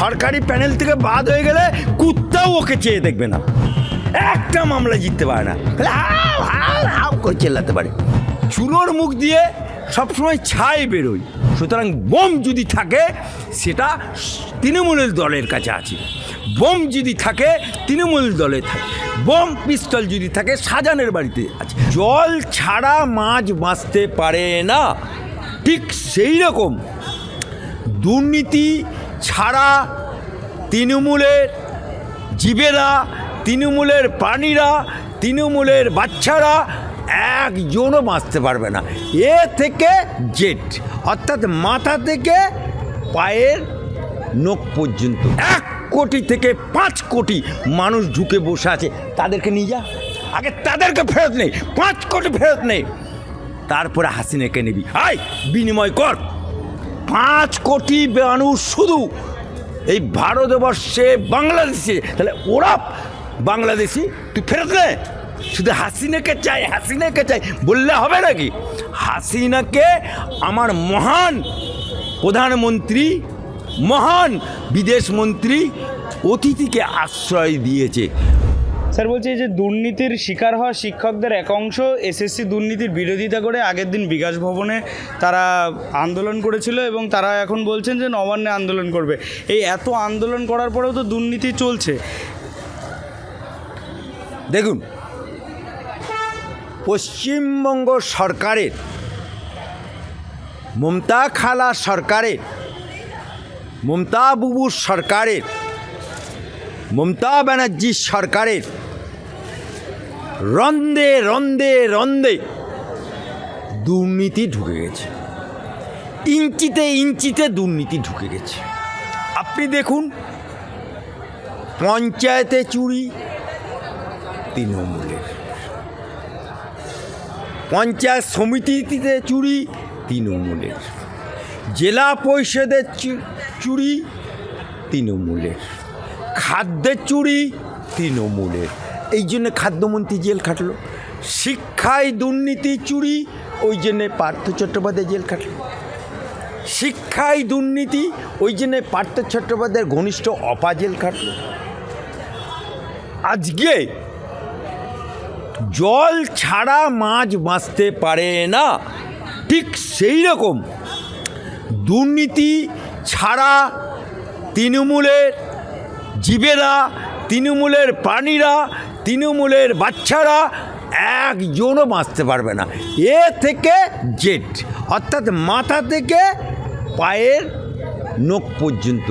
সরকারি প্যানেল থেকে বাদ হয়ে গেলে কুত্তাও ওকে চেয়ে দেখবে না, একটা মামলা জিততে পারে না, হাও হাও হাও করে চেল্লাতে পারে। চুলোর মুখ দিয়ে সবসময় ছাই বেরোয়। সুতরাং বোম যদি থাকে সেটা তৃণমূলের দলের কাছে আছে, বোম যদি থাকে তৃণমূল দলে থাকে, বোম পিস্তল যদি থাকে শাহজাহানের বাড়িতে আছে। জল ছাড়া মাছ বাঁচতে পারে না, ঠিক সেই রকম দুর্নীতি ছাড়া তৃণমূলের জীবেরা, তৃণমূলের প্রাণীরা, তৃণমূলের বাচ্চারা একজনও বাঁচতে পারবে না। এ থেকে জেড, অর্থাৎ মাথা থেকে পায়ের নখ পর্যন্ত 1 কোটি থেকে 5 কোটি মানুষ ঢুকে বসে আছে। তাদেরকে নিয়ে যা, আগে তাদেরকে ফেরত নেই, 5 কোটি ফেরত নেই, তারপরে হাসিনাকে নিবি, আয় বিনিময় কর। 5 কোটি মানুষ শুধু এই ভারতবর্ষে, বাংলাদেশে, তাহলে ওরা বাংলাদেশি, তুই ফেরত নে। শুধু হাসিনাকে চাই, হাসিনাকে চাই বললে হবে নাকি? হাসিনাকে আমার মহান প্রধানমন্ত্রী, মহান বিদেশ মন্ত্রী অতিথিকে আশ্রয় দিয়েছে। স্যার বলছি, এই যে দুর্নীতির শিকার হওয়া শিক্ষকদের এক অংশ এসএসসি দুর্নীতির বিরোধিতা করে আগের দিন বিকাশ ভবনে তারা আন্দোলন করেছিল এবং তারা এখন বলছেন যে নবান্নে আন্দোলন করবে। এই এত আন্দোলন করার পরেও তো দুর্নীতি চলছে। দেখুন, পশ্চিমবঙ্গ সরকারের, মমতা খালা সরকারের, মমতা বুবুর সরকারের, মমতা ব্যানার্জির সরকারের রন্দে রন্দে রন্দে দুর্নীতি ঢুকে গেছে, ইঞ্চিতে ইঞ্চিতে দুর্নীতি ঢুকে গেছে। আপনি দেখুন, পঞ্চায়েতে চুরি তৃণমূলের, পঞ্চায়েত সমিতিতে চুরি তৃণমূলের, জেলা পরিষদের চুরি তৃণমূলের, খাদ্যের চুরি তৃণমূলের, এই জন্যে খাদ্যমন্ত্রী জেল খাটলো। শিক্ষায় দুর্নীতি চুরি, ওই জন্যে পার্থ চট্টোপাধ্যায় জেল খাটলো। শিক্ষায় দুর্নীতি, ওই জন্যে পার্থ চট্টোপাধ্যায়ের ঘনিষ্ঠ অপা জেল খাটলো। আজকে জল ছাড়া মাছ বাঁচতে পারে না, ঠিক সেই রকম দুর্নীতি ছাড়া তৃণমূলের জীবেরা, তৃণমূলের প্রাণীরা, তৃণমূলের বাচ্চারা একজনও বাঁচতে পারবে না। এ থেকে জেড, অর্থাৎ মাথা থেকে পায়ের নখ পর্যন্ত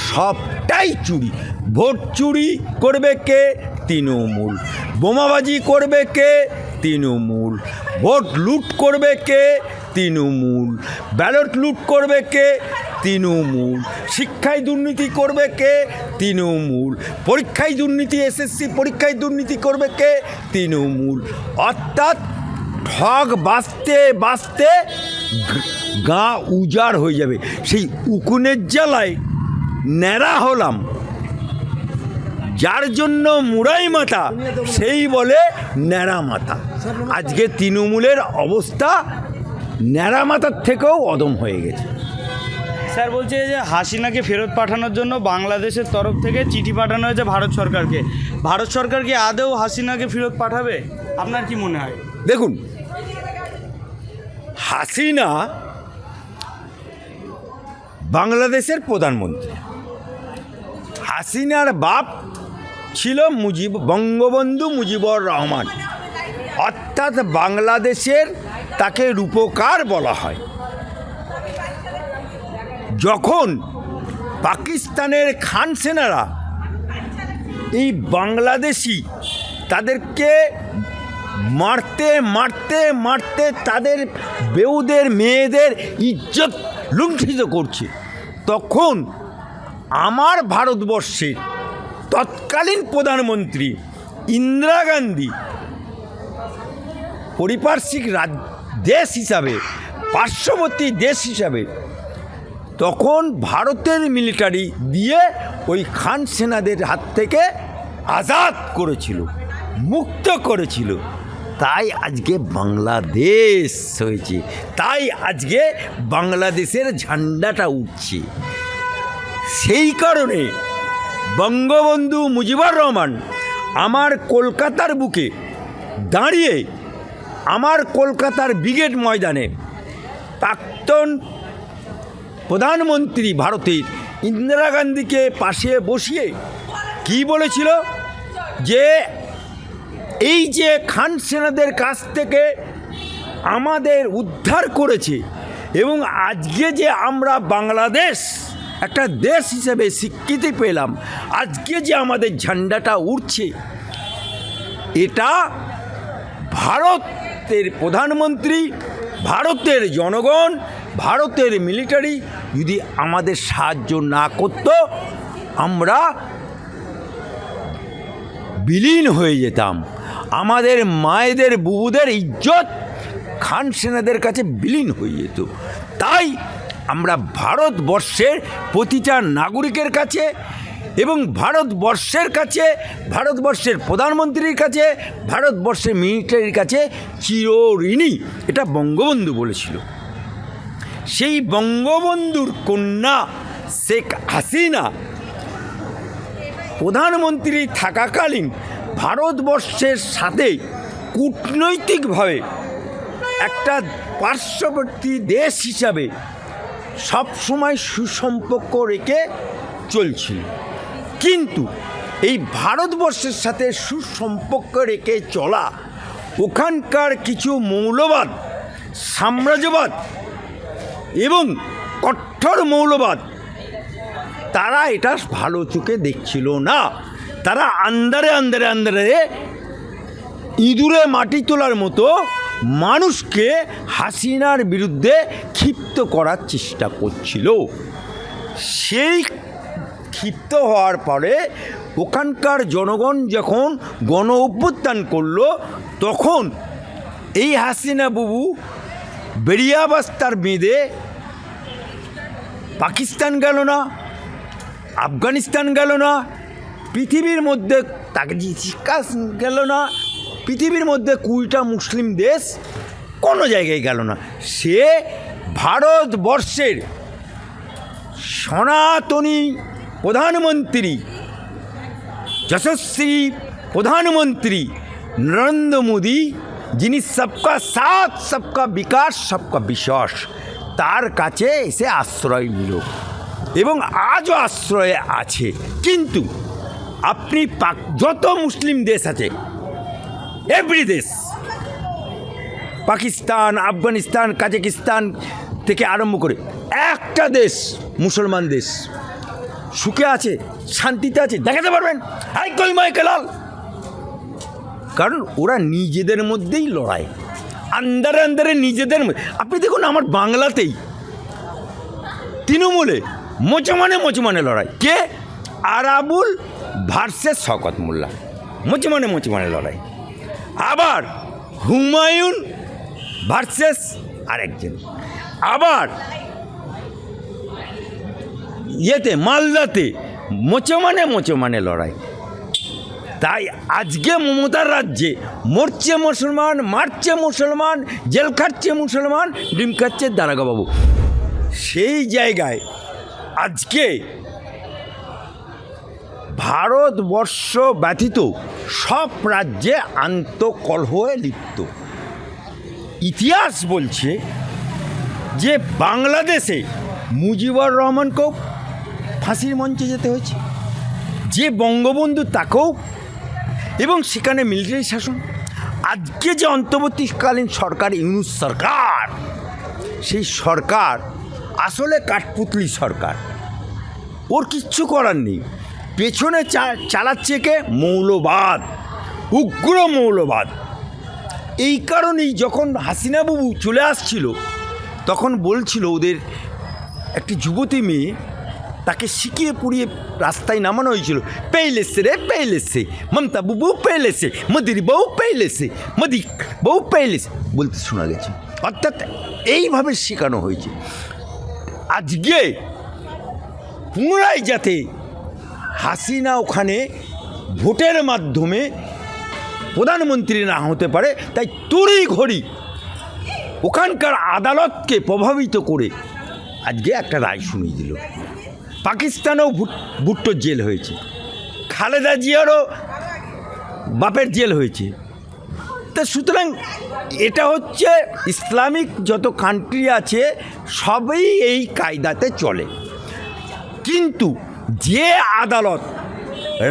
সবটাই চুরি। ভোট চুরি করবে কে? তৃণমূল। বোমাবাজি করবে কে? তৃণমূল। ভোট লুট করবে কে? তৃণমূল। ব্যালট লুট করবে কে? তৃণমূল। শিক্ষায় দুর্নীতি করবে কে? তৃণমূল। পরীক্ষায় দুর্নীতি, এসএসসি পরীক্ষায় দুর্নীতি করবে কে? তৃণমূল। অর্থাৎ ঠগ বাঁচতে বাঁচতে গা উজাড় হয়ে যাবে। সেই উকুনের জ্বালায় ন্যাড়া হলাম, যার জন্য মুড়াই মাথা সেই বলে ন্যাড়া মাথা। আজকে তৃণমূলের অবস্থা ন্যাড়া মাথার থেকেও অদম হয়ে গেছে। স্যার বলছে যে হাসিনাকে ফেরত পাঠানোর জন্য বাংলাদেশের তরফ থেকে চিঠি পাঠানো হয়েছে ভারত সরকারকে। ভারত সরকার কি আদৌ হাসিনাকে ফেরত পাঠাবে? আপনার কি মনে হয়? দেখুন, হাসিনা বাংলাদেশের প্রধানমন্ত্রী। হাসিনার বাপ ছিল বঙ্গবন্ধু মুজিবুর রহমান, অর্থাৎ বাংলাদেশের তাকে রূপকার বলা হয়। যখন পাকিস্তানের খান সেনারা এই বাংলাদেশি তাদেরকে মারতে মারতে মারতে তাদের বেউদের মেয়েদের ইজ্জত লুণ্ঠিত করছে, তখন আমার ভারতবর্ষের তৎকালীন প্রধানমন্ত্রী ইন্দিরা গান্ধী পারিপার্শ্বিক দেশ হিসাবে, পার্শ্ববর্তী দেশ হিসাবে, তখন ভারতের মিলিটারি দিয়ে ওই খান সেনাদের হাত থেকে আজাদ করেছিল, মুক্ত করেছিল। তাই আজকে বাংলাদেশ হয়েছে, তাই আজকে বাংলাদেশের ঝান্ডাটা উঠছে। সেই কারণে বঙ্গবন্ধু মুজিবুর রহমান আমার কলকাতার বুকে দাঁড়িয়ে আমার কলকাতার ব্রিগেড ময়দানে প্রাক্তন প্রধানমন্ত্রী ভারতের ইন্দিরা গান্ধীকে পাশে বসিয়ে কি বলেছিল যে এই যে খান সেনাদের কাছ থেকে আমাদের উদ্ধার করেছে এবং আজকে যে আমরা বাংলাদেশ একটা দেশ হিসেবে স্বীকৃতি পেলাম, আজকে যে আমাদের ঝান্ডাটা উঠছে, এটা ভারতের প্রধানমন্ত্রী, ভারতের জনগণ, ভারতের মিলিটারি যদি আমাদের সাহায্য না করত আমরা বিলীন হয়ে যেতাম। আমাদের মায়েদের বুবুদের ইজ্জত খান সেনাদের কাছে বিলীন হয়ে যেত। তাই আমরা ভারতবর্ষের প্রতিটা নাগরিকের কাছে এবং ভারতবর্ষের কাছে, ভারতবর্ষের প্রধানমন্ত্রীর কাছে, ভারতবর্ষের মিলিটারির কাছে চিরঋণী। এটা বঙ্গবন্ধু বলেছিল। সেই বঙ্গবন্ধুর কন্যা শেখ হাসিনা প্রধানমন্ত্রী থাকাকালীন ভারতবর্ষের সাথে কূটনৈতিকভাবে একটা পার্শ্ববর্তী দেশ হিসাবে সবসময় সুসম্পর্ক রেখে চলছিল। কিন্তু এই ভারতবর্ষের সাথে সুসম্পর্ক রেখে চলা ওখানকার কিছু মৌলবাদ, সাম্রাজ্যবাদ এবং কঠোর মৌলবাদ, তারা এটা ভালো চোখে দেখছিল না। তারা আন্দারে আন্দারে আন্দারে ইঁদুরে মাটি তোলার মতো মানুষকে হাসিনার বিরুদ্ধে ক্ষিপ্ত করার চেষ্টা করছিল। সেই ক্ষিপ্ত হওয়ার পরে ওখানকার জনগণ যখন গণ অভ্যুত্থান করলো, তখন এই হাসিনা বাবু বেরিয়াবাস্তার বেঁধে পাকিস্তান গেল না, আফগানিস্তান গেল না, পৃথিবীর মধ্যে তাজিকিস্তান গেল না, পৃথিবীর মধ্যে 20টা মুসলিম দেশ কোনো জায়গায় গেল না। সে ভারতবর্ষের সনাতনী প্রধানমন্ত্রী, যশস্বী প্রধানমন্ত্রী নরেন্দ্র মোদী, যিনি সবকা সাথ, সবকা বিকাশ, সবকা বিশ্বাস, তার কাছে এসে আশ্রয় নিল এবং আজও আশ্রয়ে আছে। কিন্তু আপনি যত মুসলিম দেশ আছে, এভরি দেশ, পাকিস্তান, আফগানিস্তান, কাজাকিস্তান থেকে আরম্ভ করে একটা দেশ, মুসলমান দেশ সুখে আছে, শান্তিতে আছে দেখাতে পারবেন? আই কলমায় কেলাল। কারণ ওরা নিজেদের মধ্যেই লড়াই, আন্দারে আন্দারে নিজেদের মধ্যে। আপনি দেখুন আমার বাংলাতেই তৃণমূলে মোচমানে লড়াই। কে? আরাবুল ভার্সেস শওকত মোল্লা, মোচমানে লড়াই। আবার হুমায়ুন ভার্সেস আরেকজন, আবার ইয়েতে মালদাতে মোচমানে লড়াই। তাই আজকে মমতার রাজ্যে মরছে মুসলমান, মারছে মুসলমান, জেল খাচ্ছে মুসলমান, ডিম খাচ্ছে দারোগাবাবু। সেই জায়গায় আজকে ভারতবর্ষ ব্যতীত সব রাজ্যে আন্তঃকলহে লিপ্ত। ইতিহাস বলছে যে বাংলাদেশে মুজিবুর রহমানকেও ফাঁসির মঞ্চে যেতে হয়েছে, যে বঙ্গবন্ধু তাকেও, এবং সেখানে মিলিটারি শাসন। আজকে যে অন্তর্বর্তীকালীন সরকার, ইউনূস সরকার, সেই সরকার আসলে কাঠপুতলি সরকার। ওর কিচ্ছু করার নেই। পেছনে চালাচ্ছে কে? মৌলবাদ, উগ্র মৌলবাদ। এই কারণেই যখন হাসিনা বাবু চলে আসছিল, তখন বলছিল ওদের একটি যুবতী মেয়ে, তাকে শিখিয়ে পুড়িয়ে রাস্তায় নামানো হয়েছিল। পেইলেছে রে পেইলেছে, মমতা বাবু পেইলেছে, মোদির বউ পেইলেছে, মোদি বউ পেইলেছে বলতে শোনা গেছে। অর্থাৎ এইভাবে শেখানো হয়েছে। আজকে পুনরায় যাতে হাসিনা ওখানে ভোটের মাধ্যমে প্রধানমন্ত্রী না হতে পারে, তাই তড়িঘড়ি ওখানকার আদালতকে প্রভাবিত করে আজকে একটা রায় শুনিয়ে দিল। পাকিস্তানেও ভুট্টোর জেল হয়েছে, খালেদা জিয়ারও বাপের জেল হয়েছে। তা সুতরাং এটা হচ্ছে ইসলামিক যত কান্ট্রি আছে সবই এই কায়দাতে চলে। কিন্তু যে আদালত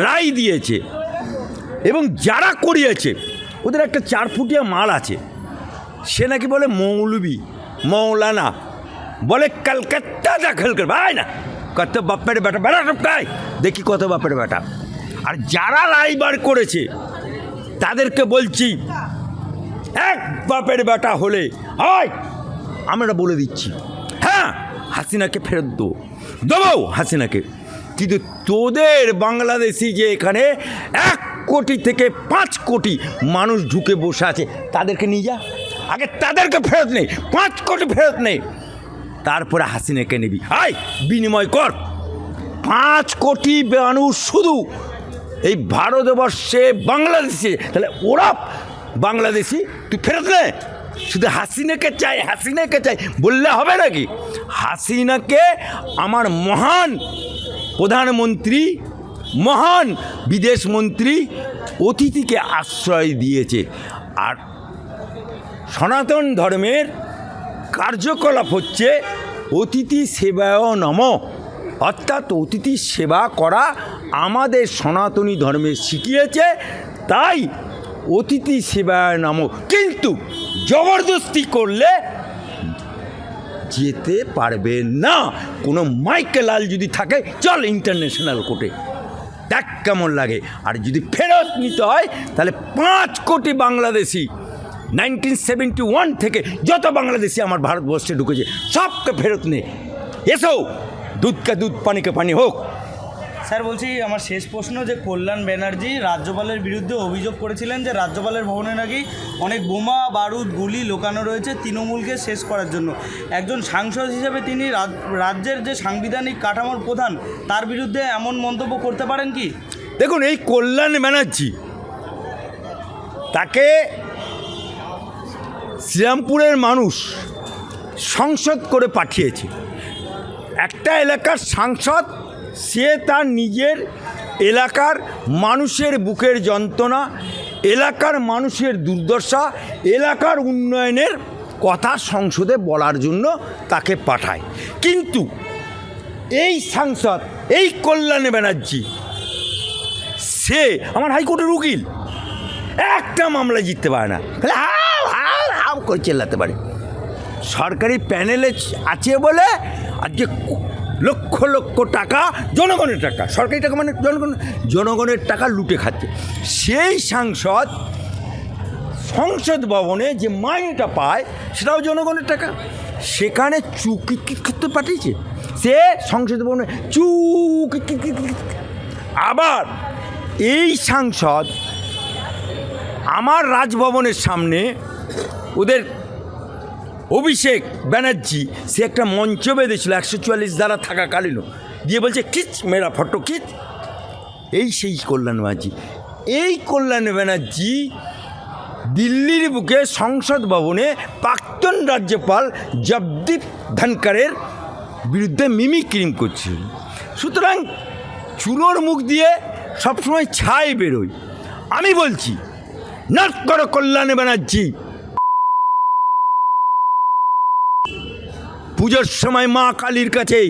রায় দিয়েছে এবং যারা করিয়েছে ওদের একটা 4 ফুটিয়া মাল আছে, সে নাকি বলে মৌলবি মৌলানা, বলে কলকাতা দাখল কর ভাই না কত বাপের বেটা বেটা সবটাই দেখি কত বাপের বেটা। আর যারা রায় বার করেছে তাদেরকে বলছি এক বাপের বেটা হলে হয় আমরা বলে দিচ্ছি হ্যাঁ হাসিনাকে ফেরত দেবো হাসিনাকে। কিন্তু তোদের বাংলাদেশি যে এখানে 1 কোটি থেকে 5 কোটি মানুষ ঢুকে বসে আছে তাদেরকে নিয়ে যা, আগে তাদেরকে ফেরত নেই, 5 কোটি ফেরত নেই, তারপরে হাসিনাকে নিবি। আয় বিনিময় কর। 5 কোটি মানুষ শুধু এই ভারতবর্ষে বাংলাদেশে, তাহলে ওরা বাংলাদেশি তুই ফেরত নে। শুধু হাসিনাকে চাই হাসিনাকে চাই বললে হবে নাকি? হাসিনাকে আমার মহান প্রধানমন্ত্রী, মহান বিদেশ মন্ত্রী অতিথিকে আশ্রয় দিয়েছে। আর সনাতন ধর্মের কার্যকলাপ হচ্ছে অতিথি সেবায় নমঃ, অর্থাৎ অতিথি সেবা করা আমাদের সনাতনী ধর্মে শিখিয়েছে, তাই অতিথি সেবায় নমঃ। কিন্তু জবরদস্তি করলে যেতে পারবে না। কোনো মাইকেলাল যদি থাকে চল ইন্টারন্যাশনাল কোর্টে, দেখ কেমন লাগে। আর যদি ফেরত নিতে হয় তাহলে 5 কোটি বাংলাদেশি 1971 থেকে যত বাংলাদেশি আমার ভারতবর্ষে ঢুকেছে সবকে ফেরত নে। এসো দুধ কা দুধ পানি কা পানি হোক। স্যার বলছি আমার শেষ প্রশ্ন, যে কল্যাণ ব্যানার্জি রাজ্যপালের বিরুদ্ধে অভিযোগ করেছিলেন যে রাজ্যপালের ভবনে নাকি অনেক বোমা বারুদ গুলি লোকানো রয়েছে তৃণমূলকে শেষ করার জন্য। একজন সাংসদ হিসেবে তিনি রাজ্যের যে সাংবিধানিক কাঠামোর প্রধান তার বিরুদ্ধে এমন মন্তব্য করতে পারেন কি? দেখুন এই কল্যাণ ব্যানার্জি, তাকে শ্রীরামপুরের মানুষ সংসদ করে পাঠিয়েছে। একটা এলাকার সাংসদ, সে তার নিজের এলাকার মানুষের বুকের যন্ত্রণা, এলাকার মানুষের দুর্দশা, এলাকার উন্নয়নের কথা সংসদে বলার জন্য তাকে পাঠায়। কিন্তু এই সাংসদ, এই কল্যাণ ব্যানার্জি, সে আমার হাইকোর্টের উকিল, একটা মামলা জিততে পারে না, খালি হাও হাও হাও করে চেল্লাতে পারে। সরকারি প্যানেলে আছে বলে আজকে লক্ষ লক্ষ টাকা, জনগণের টাকা, সরকারি টাকা মানে জনগণের টাকা লুটে খাচ্ছে। সেই সাংসদ সংসদ ভবনে যে মাইনেটা পায় সেটাও জনগণের টাকা, সেখানে চুকি করতে পাঠিয়েছে সে সংসদ ভবনে চুকি। আবার এই সাংসদ আমার রাজভবনের সামনে ওদের অভিষেক ব্যানার্জি, সে একটা মঞ্চ বেঁধেছিল 144 ধারা থাকাকালীন, দিয়ে বলছে খিচ মেরা ফটো খিচ। এই সেই কল্যাণ ব্যানার্জি। এই কল্যাণ ব্যানার্জি দিল্লির বুকে সংসদ ভবনে প্রাক্তন রাজ্যপাল জগদীপ ধনকরের বিরুদ্ধে মিমিক্রি করছিল। সুতরাং চুলোর মুখ দিয়ে সবসময় ছাই বেরোয়। আমি বলছি নাট করো কল্যাণ ব্যানার্জি। পুজোর সময় মা কালীর কাছে,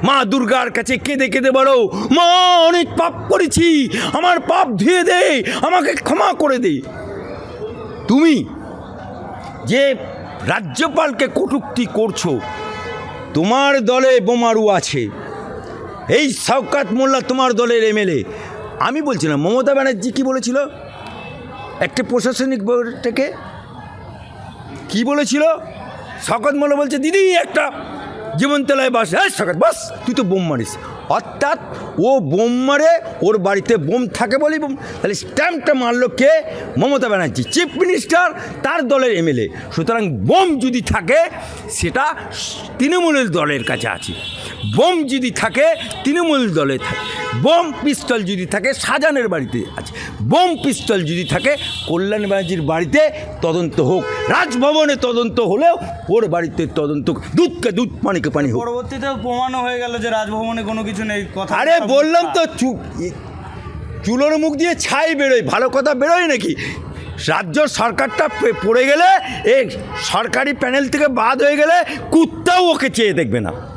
মা দুর্গার কাছে কেঁদে কেঁদে বলো, মা অনেক পাপ করেছি, আমার পাপ ধুয়ে দে, আমাকে ক্ষমা করে দে। তুমি যে রাজ্যপালকে কটূক্তি করছো, তোমার দলে বোমারু আছে, এই শওকত মোল্লা তোমার দলের এমএলএ। আমি বলছি না, মমতা ব্যানার্জি কী বলেছিল একটা প্রশাসনিক বোর্ড থেকে, কী বলেছিল? শওকত মোল্লা বলছে দিদি একটা জীবনতলায় বাস, হ্যাঁ শওকত বাস, তুই তো বোম মারিস। অর্থাৎ ও বোম মারে, ওর বাড়িতে বোম থাকে বলেই বোম। তাহলে স্ট্যাম্পটা মারল কে? মমতা ব্যানার্জি, চিফ মিনিস্টার, তার দলের এমএলএ। সুতরাং বোম যদি থাকে সেটা তৃণমূলের দলের কাছে আছে, বোম যদি থাকে তৃণমূল দলে থাকে। বোম পিস্তল যদি থাকে শাহজাহানের বাড়িতে আছে, বোম পিস্তল যদি থাকে কল্যাণ ব্যানার্জির বাড়িতে তদন্ত হোক, রাজভবনে তদন্ত হলেও ওর বাড়িতে তদন্ত, দুধকে দুধ পানিকে পানি হোক। পরবর্তীতে প্রমাণও হয়ে গেল যে রাজভবনে কোনো কিছু নেই, কথা আরে বললাম তো চুলোর মুখ দিয়ে ছাই বেরোয়, ভালো কথা বেরোয় নাকি? রাজ্য সরকারটা পড়ে গেলে, এই সরকারি প্যানেল থেকে বাদ হয়ে গেলে কুত্তাও ওকে চেয়ে দেখবে না।